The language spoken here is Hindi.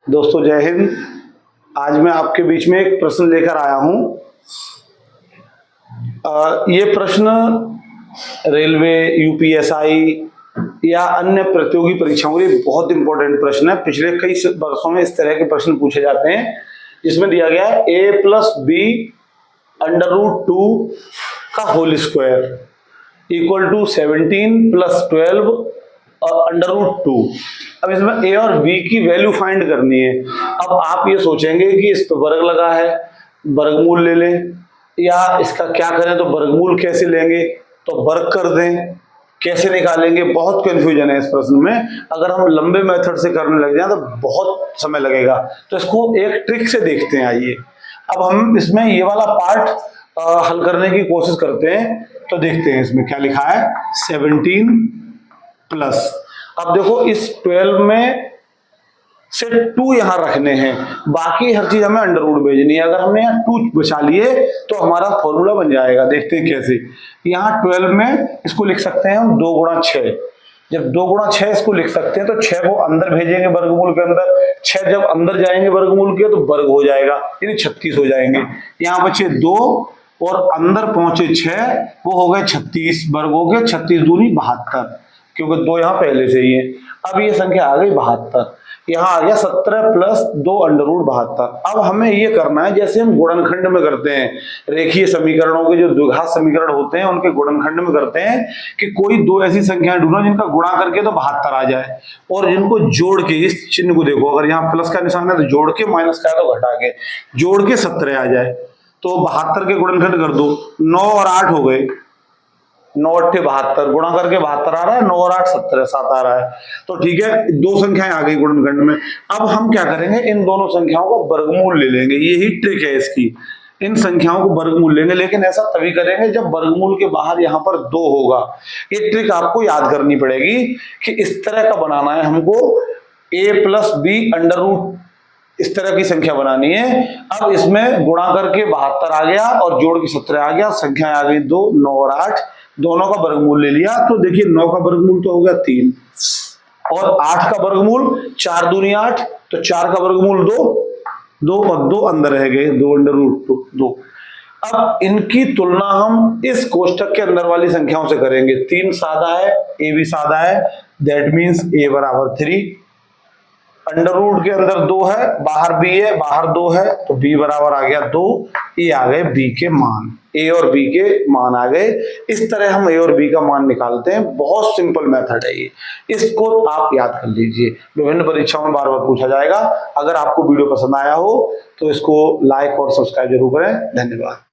दोस्तों जय हिंद। आज मैं आपके बीच में एक प्रश्न लेकर आया हूं। ये प्रश्न रेलवे, यूपीएसआई या अन्य प्रतियोगी परीक्षाओं के लिए बहुत इंपॉर्टेंट प्रश्न है। पिछले कई वर्षों में इस तरह के प्रश्न पूछे जाते हैं जिसमें दिया गया है a+b√2 का होल स्क्वायर इक्वल टू 17 + 12 √2। अब इसमें a और b की वैल्यू फाइंड करनी है। अब आप ये सोचेंगे कि इस पर वर्ग लगा है, वर्गमूल ले लें, या इसका क्या करें, तो वर्गमूल कैसे लेंगे, तो वर्ग कर दें, कैसे निकालेंगे। बहुत कंफ्यूजन है इस प्रश्न में। अगर हम लंबे मेथड से करने लग जाए तो बहुत समय लगेगा, तो इसको एक ट्रिक से देखते हैं। आइए अब हम इसमें ये वाला पार्ट हल करने की कोशिश करते हैं। तो देखते हैं इसमें क्या लिखा है, 17 प्लस, अब देखो इस 12 में से 2 यहां रखने हैं, बाकी हर चीज हमें अंडर रूट भेजनी है। अगर हमने यहाँ 2 बचा लिए तो हमारा फॉर्मूला बन जाएगा। देखते हैं कैसे। यहाँ 12 में इसको लिख सकते हैं हम 2 गुणा 6। जब 2 गुणा 6 इसको लिख सकते हैं तो 6 को अंदर भेजेंगे वर्गमूल के अंदर। 6 जब अंदर जाएंगे वर्गमूल के तो वर्ग हो जाएगा, यानी 36 हो जाएंगे। यहाँ बचे 2 और अंदर पहुंचे 6, वो हो गए 36। वर्ग हो गए 36 दूनी 72, क्योंकि 2 यहाँ पहले से ही है। अब ये संख्या आ गई 72। यहाँ आ गया 17 + 2 √72। अब हमें ये करना है जैसे हम गुणनखंड में करते हैं, रेखीय समीकरणों के जो द्विघात समीकरण होते हैं उनके गुणनखंड में करते हैं कि कोई 2 ऐसी संख्याएं ढूंढो जिनका गुणा करके तो 72 आ जाए, और जिनको जोड़ के, इस चिन्ह को देखो, अगर यहाँ प्लस का निशान है तो जोड़ के, माइनस का है तो घटा के, जोड़ के 17 आ जाए। तो 72 के गुणनखंड कर दो, 9 और 8 हो गए, 9 8 72, गुणा करके 72 आ रहा है, 9 और 8 17, 7 आ रहा है। तो ठीक है, 2 संख्याएं आ गई गुणनखंड में। अब हम क्या करेंगे, इन दोनों संख्याओं का वर्गमूल ले लेंगे। यही ट्रिक है इसकी, इन संख्याओं को वर्गमूल लेंगे, लेकिन ऐसा तभी करेंगे जब वर्गमूल के बाहर यहाँ पर 2 होगा। ये ट्रिक आपको याद करनी पड़ेगी कि इस तरह का बनाना है हमको, a+b√, इस तरह की संख्या बनानी है। अब इसमें गुणा करके 72 आ गया और जोड़ के 17 आ गया, संख्या आ गई 2, 9 और 8, दोनों का वर्गमूल ले लिया। तो देखिए 9 का वर्गमूल तो हो गया 3, और 8 का वर्गमूल 4 दूनी 8, तो 4 का वर्गमूल 2, 2 और 2 अंदर रह गए, 2 √2। अब इनकी तुलना हम इस कोष्टक के अंदर वाली संख्याओं से करेंगे। 3 सादा है, a भी सादा है, that means a = 3। Under root के अंदर 2 है, बाहर b है, बाहर 2 है, तो b बराबर आ गया 2। ये आ गए b के मान, a और b के मान आ गए। इस तरह हम a और b का मान निकालते हैं। बहुत सिंपल मेथड है ये, इसको आप याद कर लीजिए। विभिन्न परीक्षाओं में बार बार पूछा जाएगा। अगर आपको वीडियो पसंद आया हो तो इसको लाइक और सब्सक्राइब जरूर करें। धन्यवाद।